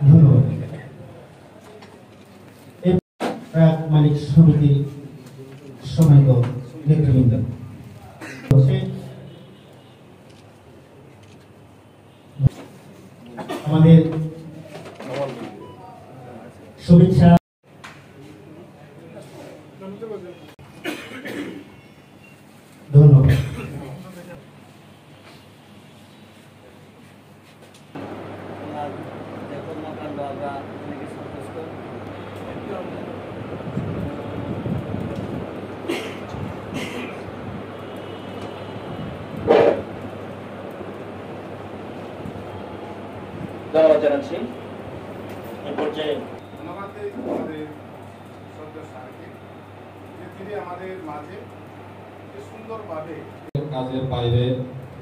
ধন্যবাদ। মালিক সমিতি সম্মানিত নেতৃবৃন্দ, আমাদের শুভেচ্ছা ধন্যবাদ। ধন্যবাদ জানাচ্ছি। এই পর্যায়ে আমাদের মাঝে সুন্দরভাবে কাজের বাইরে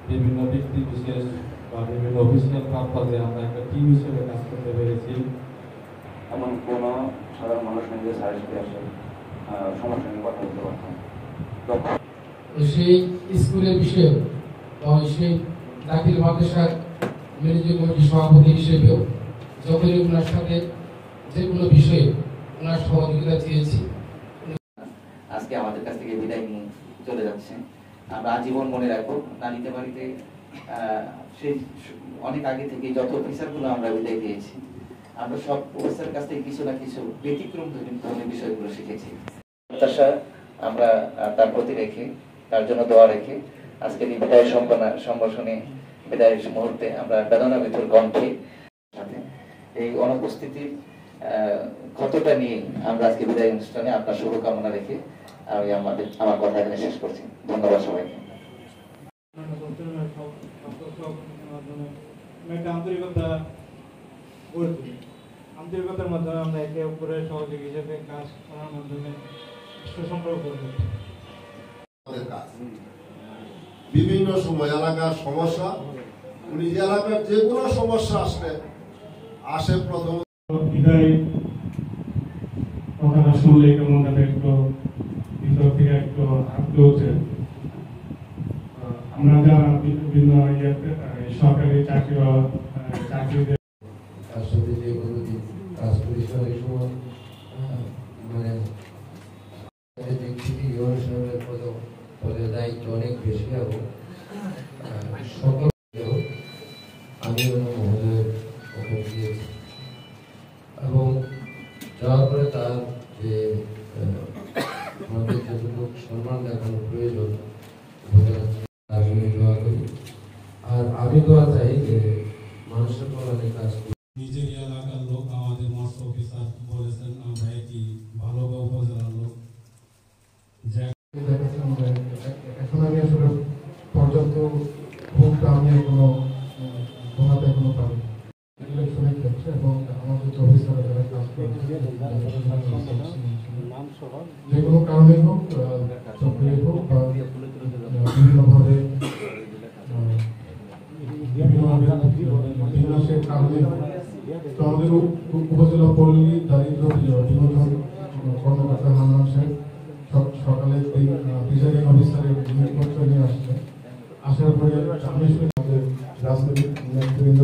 বিভিন্ন ব্যক্তি বিশেষ বা বিভিন্ন অফিসিয়াল পারপাজে আমরা একটা টিম হিসেবে কাজ করতে পেরেছি। এমন কোনো সাধারণ মানুষ নেই যে স্যারের সাথে আসে সমস্যা নিয়ে কথা বলতে পারতাম। সেই স্কুলের বিষয়ে সেই দাখিল মাদ্রাসার ম্যানেজিং কমিটির সভাপতি হিসেবেও যখনই ওনার সাথে যে কোনো বিষয়ে ওনার সহযোগিতা চেয়েছি। আজকে আমাদের কাছ থেকে বিদায় নিয়ে চলে যাচ্ছে। আমরা আজীবন মনে রাখবো নারীতে বাড়িতে সেই অনেক আগে থেকে যত অফিসারগুলো আমরা বিদায় দিয়েছি, আমরা সব অফিসারের কাছ থেকে কিছু না কিছু ব্যতিক্রম ধরনের বিষয়গুলো শিখেছি। প্রত্যাশা আমরা তার প্রতি রেখে, তার জন্য দোয়া রেখে আজকের এই বিদায় সম্ভাষণে বিদায়ের মুহূর্তে আমরা বেদনা বিধুর কণ্ঠে সাথে এই অনুপস্থিতির ক্ষতটা নিয়ে আমরা আজকে বিদায় অনুষ্ঠানে আপনার শুভকামনা রেখে আমি আমার কথা এখানে শেষ করছি। ধন্যবাদ সবাইকে। আন্তরিকতার মাধ্যমে আমরা একে অপরের সহযোগী হিসেবে কাজ করার মাধ্যমে সুসম্পর্ক করতে বিভিন্ন সময় এলাকার সমস্যা, উনি যে এলাকার যে কোনো সমস্যা আসে প্রথম বিদায় কথাটা শুনলে কেমন একটু ভিতর থেকে একটু আটকে হচ্ছে। আমরা যারা বিভিন্ন সরকারি চাকরিতে তার সাথে যে কোনো দিন কাজ করি অনেক সময় মানে দেখছি সাহেবের পদের দায়িত্ব অনেক বেশি এবং সকল আমি মহোদয়ের ওখানে গিয়েছি এবং যাওয়ার পরে তার যে আমাদের যতটুকু সম্মান দেখানো প্রয়োজন দোয়া করি। আর আমি দোয়া চাই যে মানুষের কল্যাণে কাজ করি। নিজের এলাকার লোক আমাদের মাস্টার অফিসার বলেছেন আমরা একটি ভালো উপজেলার লোক। এখন আমি আসলে পর্যাপ্ত ভোটটা আমি এখনো ঘোরাতে এখনো পারি ইলেকশনের ক্ষেত্রে এবং আমাদের যে অফিসাররা যারা কাজ করছে যে কোনো কারণে হোক, চক্রে হোক বা বিভিন্নভাবে বিনাশের কারণে আমাদের উপজেলা পল্লী দারিদ্র বিনোদন কর্মকর্তা হান্নান সাহেব সকালে প্রিজাইডিং অফিসারের জিনিসপত্র নিয়ে আসছে। আসার পরে রাজনৈতিক নেতৃবৃন্দ